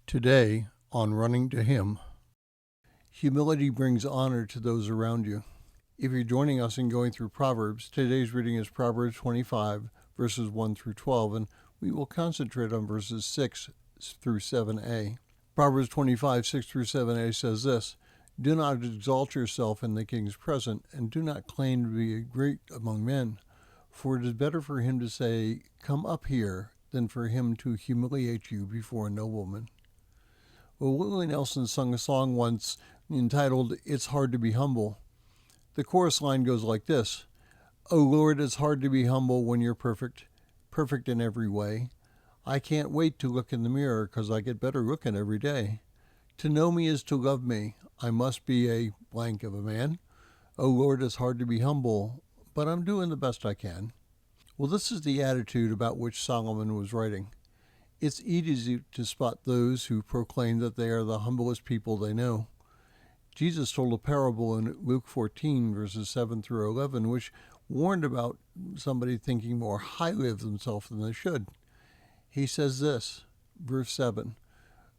Today, on Running to Him, humility brings honor to those around you. If you're joining us in going through Proverbs, today's reading is Proverbs 25, verses 1 through 12, and we will concentrate on verses 6 through 7a. Proverbs 25, 6 through 7a says this: Do not exalt yourself in the king's presence, and do not claim to be great among men, for it is better for him to say, "Come up here," than for him to humiliate you before a nobleman. Well, Willy Nelson sung a song once entitled, "It's Hard to Be Humble." The chorus line goes like this: "Oh Lord, it's hard to be humble when you're perfect, perfect in every way. I can't wait to look in the mirror, 'cause I get better looking every day. To know me is to love me. I must be a blank of a man. Oh Lord, it's hard to be humble, but I'm doing the best I can." Well, this is the attitude about which Solomon was writing. It's easy to spot those who proclaim that they are the humblest people they know. Jesus told a parable in Luke 14, verses 7 through 11, which warned about somebody thinking more highly of themselves than they should. He says this, verse 7,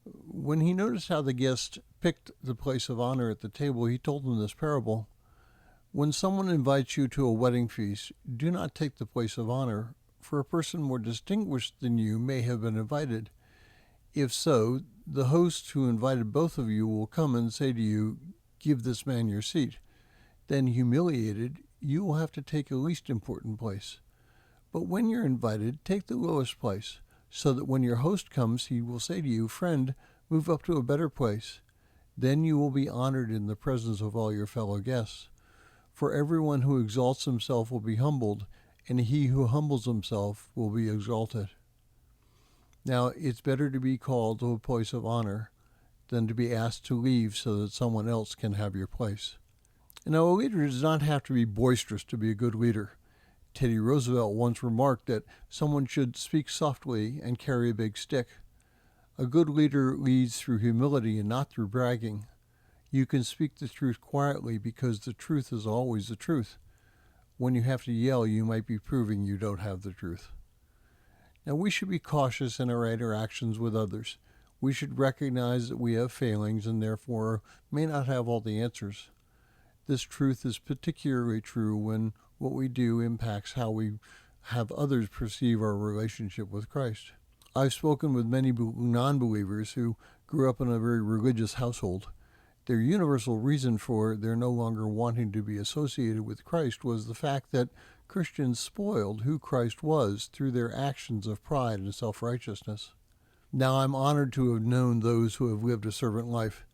when he noticed how the guests picked the place of honor at the table, he told them this parable. When someone invites you to a wedding feast, do not take the place of honor, for a person more distinguished than you may have been invited. If so, the host who invited both of you will come and say to you, "Give this man your seat." Then, humiliated, you will have to take a least important place. But when you're invited, take the lowest place, so that when your host comes, he will say to you, "Friend, move up to a better place." Then you will be honored in the presence of all your fellow guests. For everyone who exalts himself will be humbled, and he who humbles himself will be exalted. Now, it's better to be called to a place of honor than to be asked to leave so that someone else can have your place. Now, a leader does not have to be boisterous to be a good leader. Teddy Roosevelt once remarked that someone should speak softly and carry a big stick. A good leader leads through humility and not through bragging. You can speak the truth quietly because the truth is always the truth. When you have to yell, you might be proving you don't have the truth. Now, we should be cautious in our interactions with others. We should recognize that we have failings and therefore may not have all the answers. This truth is particularly true when what we do impacts how we have others perceive our relationship with Christ. I've spoken with many non-believers who grew up in a very religious household. Their universal reason for their no longer wanting to be associated with Christ was the fact that Christians spoiled who Christ was through their actions of pride and self-righteousness. Now I'm honored to have known those who have lived a servant life.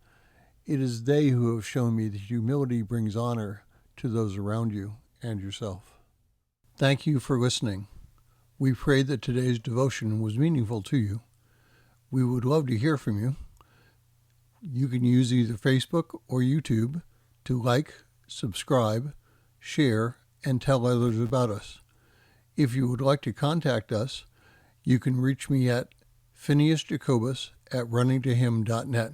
It is they who have shown me that humility brings honor to those around you and yourself. Thank you for listening. We pray that today's devotion was meaningful to you. We would love to hear from you. You can use either Facebook or YouTube to like, subscribe, share, and tell others about us. If you would like to contact us, you can reach me at phineasjacobus@runningtohim.net.